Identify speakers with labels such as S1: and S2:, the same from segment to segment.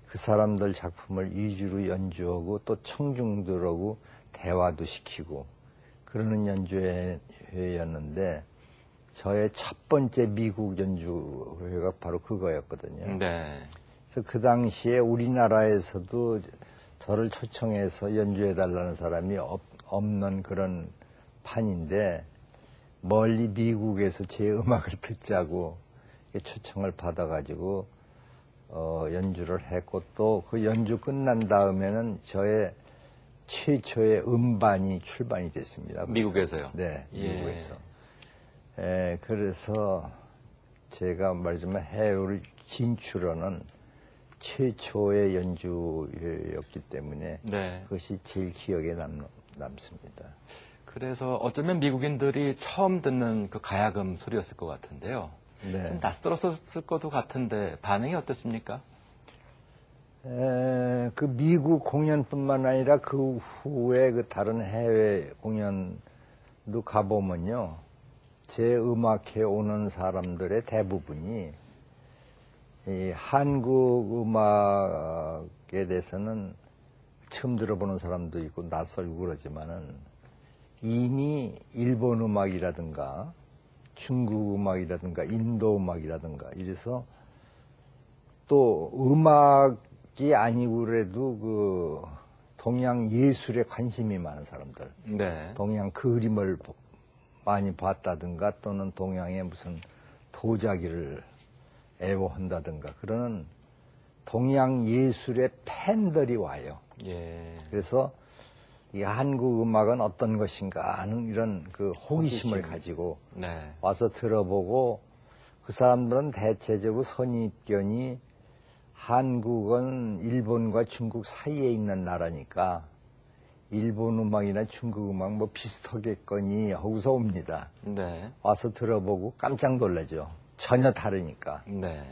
S1: 그 사람들 작품을 위주로 연주하고 또 청중들하고 대화도 시키고 그러는 연주회였는데 저의 첫 번째 미국 연주회가 바로 그거였거든요.
S2: 네.
S1: 그래서 그 당시에 우리나라에서도 저를 초청해서 연주해달라는 사람이 없는 그런 판인데 멀리 미국에서 제 음악을 듣자고 초청을 받아가지고 연주를 했고 또 그 연주 끝난 다음에는 저의 최초의 음반이 출반이 됐습니다.
S2: 미국에서요?
S1: 네,
S2: 예.
S1: 미국에서. 그래서 제가 말하자면 해외를 진출하는 최초의 연주였기 때문에
S2: 네.
S1: 그것이 제일 기억에 남습니다.
S2: 그래서 어쩌면 미국인들이 처음 듣는 그 가야금 소리였을 것 같은데요.
S1: 네.
S2: 좀 낯설었을 것도 같은데 반응이 어땠습니까?
S1: 그 미국 공연뿐만 아니라 그 후에 그 다른 해외 공연도 가보면요. 제 음악회 오는 사람들의 대부분이 이 한국 음악에 대해서는 처음 들어보는 사람도 있고 낯설고 그러지만은 이미 일본 음악이라든가 중국 음악이라든가 인도 음악이라든가 이래서 또 음악이 아니고 그래도 그 동양 예술에 관심이 많은 사람들,
S2: 네.
S1: 동양 그림을 많이 봤다든가 또는 동양의 무슨 도자기를 애호한다든가 그러는 동양 예술의 팬들이 와요.
S2: 예.
S1: 그래서 이 한국 음악은 어떤 것인가 하는 이런 그 호기심을 가지고
S2: 네.
S1: 와서 들어보고 그 사람들은 대체적으로 선입견이 한국은 일본과 중국 사이에 있는 나라니까 일본 음악이나 중국 음악 뭐 비슷하겠거니 하고서 옵니다.
S2: 네.
S1: 와서 들어보고 깜짝 놀라죠. 전혀 다르니까.
S2: 네.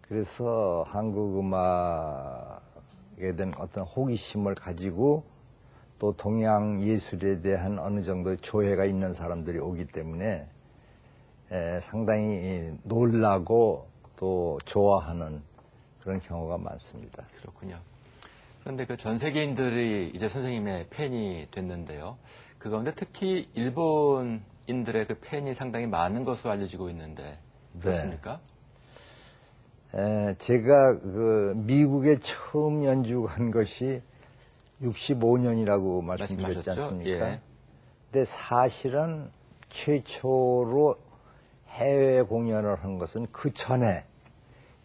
S1: 그래서 한국 음악에 대한 어떤 호기심을 가지고 또 동양 예술에 대한 어느 정도 조예가 있는 사람들이 오기 때문에 상당히 놀라고 또 좋아하는 그런 경우가 많습니다.
S2: 그렇군요. 그런데 그 전 세계인들이 이제 선생님의 팬이 됐는데요. 그 가운데 특히 일본인들의 그 팬이 상당히 많은 것으로 알려지고 있는데 그렇습니까?
S1: 제가 그 미국에 처음 연주한 것이 65년이라고 말씀드렸지 않습니까?
S2: 예.
S1: 근데 사실은 최초로 해외 공연을 한 것은 그 전에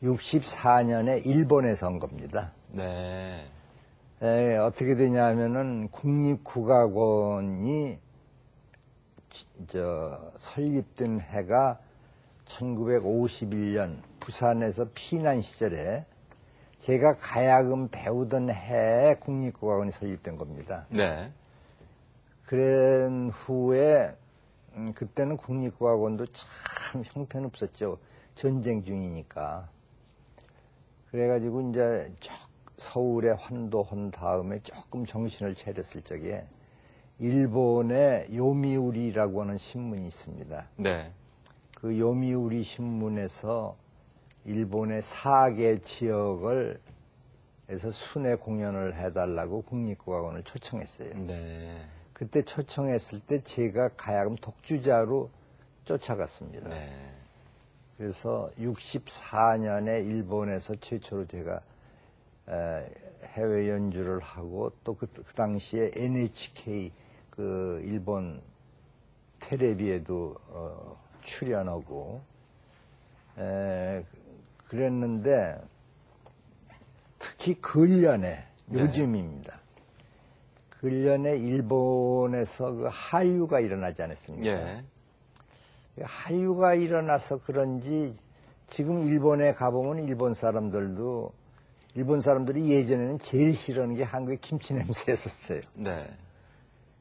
S1: 64년에 일본에서 한 겁니다.
S2: 네.
S1: 어떻게 되냐면은 국립국악원이 설립된 해가 1951년 부산에서 피난 시절에 제가 가야금 배우던 해에 국립국악원이 설립된 겁니다.
S2: 네.
S1: 그런 후에 그때는 국립국악원도 참 형편없었죠. 전쟁 중이니까. 그래가지고 이제 서울에 환도한 다음에 조금 정신을 차렸을 적에 일본의 요미우리라고 하는 신문이 있습니다.
S2: 네.
S1: 그 요미우리 신문에서 일본의 4개 지역을 에서 순회 공연을 해달라고 국립국악원을 초청했어요.
S2: 네.
S1: 그때 초청했을 때 제가 가야금 독주자로 쫓아갔습니다.
S2: 네.
S1: 그래서 64년에 일본에서 최초로 제가 해외 연주를 하고 또 그 당시에 NHK 그 일본 텔레비에도 출연하고 그랬는데 특히 근련에 요즘입니다. 근련에 일본에서 그 한류가 일어나지 않았습니까?
S2: 예.
S1: 한류가 일어나서 그런지 지금 일본에 가보면 일본 사람들이 예전에는 제일 싫어하는 게 한국의 김치 냄새였었어요.
S2: 네.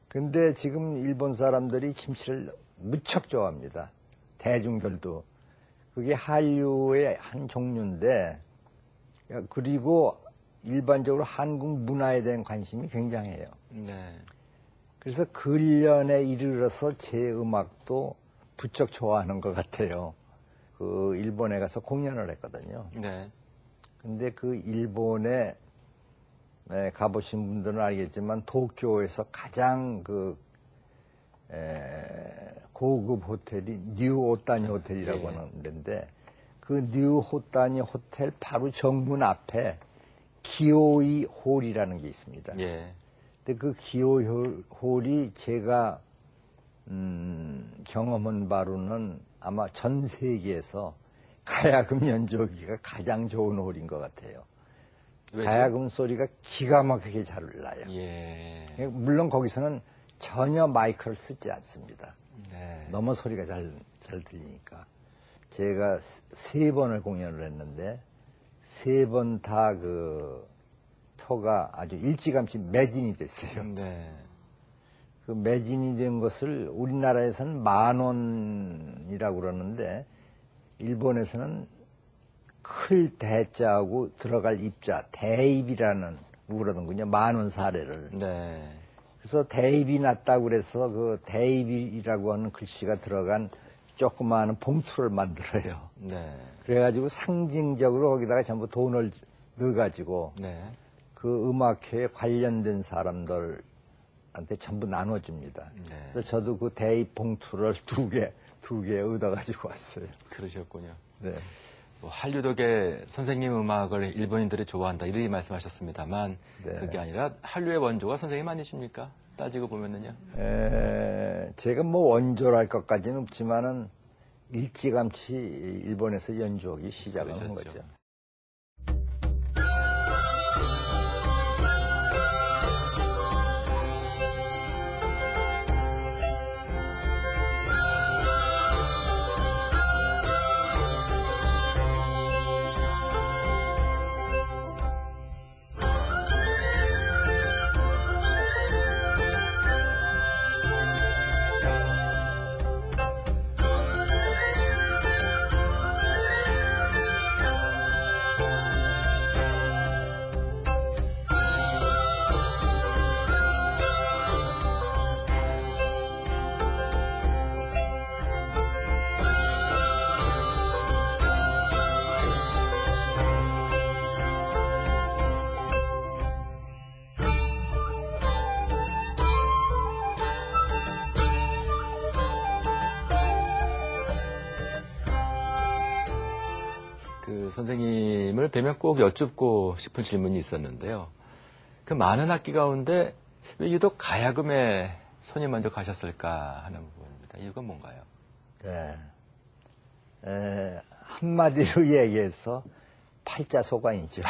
S1: 근데 지금 일본 사람들이 김치를 무척 좋아합니다. 대중들도. 그게 한류의 한 종류인데, 그리고 일반적으로 한국 문화에 대한 관심이 굉장해요.
S2: 네.
S1: 그래서 근련에 이르러서 제 음악도 부쩍 좋아하는 것 같아요. 그 일본에 가서 공연을 했거든요.
S2: 네.
S1: 근데 그 일본에 가보신 분들은 알겠지만 도쿄에서 가장 고급 호텔이 뉴 오타니 호텔이라고
S2: 예.
S1: 하는 데인데 그 뉴 오타니 호텔 바로 정문 앞에 기요이 홀이라는 게 있습니다.
S2: 예.
S1: 근데 그 기요이 홀이 제가 경험한 바로는 아마 전 세계에서 가야금 연주하기가 가장 좋은 홀인 것 같아요.
S2: 왜죠?
S1: 가야금 소리가 기가 막히게 잘 나요.
S2: 예.
S1: 물론 거기서는 전혀 마이크를 쓰지 않습니다.
S2: 네.
S1: 너무 소리가 잘 들리니까. 제가 3번을 공연을 했는데 3번 다 그 표가 아주 일찌감치 매진이 됐어요.
S2: 네.
S1: 그 매진이 된 것을 우리나라에서는 10,000원이라고 그러는데 일본에서는 클 대자하고 들어갈 입자 대입이라는 그러는군요. 10,000원 사례를.
S2: 네.
S1: 그래서 대입이 났다고 그래서 그 대입이라고 하는 글씨가 들어간 조그마한 봉투를 만들어요.
S2: 네.
S1: 그래가지고 상징적으로 거기다가 전부 돈을 넣어가지고
S2: 네.
S1: 그 음악회에 관련된 사람들한테 전부 나눠줍니다.
S2: 네.
S1: 그래서 저도 그 대입 봉투를 두 개 얻어가지고 왔어요.
S2: 그러셨군요.
S1: 네.
S2: 뭐 한류덕의 선생님 음악을 일본인들이 좋아한다 이렇게 말씀하셨습니다만
S1: 네.
S2: 그게 아니라 한류의 원조가 선생님 아니십니까? 따지고 보면은요.
S1: 제가 뭐 원조랄 것까지는 없지만은 일찌감치 일본에서 연주하기 시작을 한
S2: 그러셨죠.
S1: 거죠.
S2: 그 선생님을 뵈면 꼭 여쭙고 싶은 질문이 있었는데요. 그 많은 악기 가운데 왜 유독 가야금에 손이 먼저 가셨을까 하는 부분입니다. 이유가 뭔가요?
S1: 네. 한마디로 얘기해서 팔자소관이죠.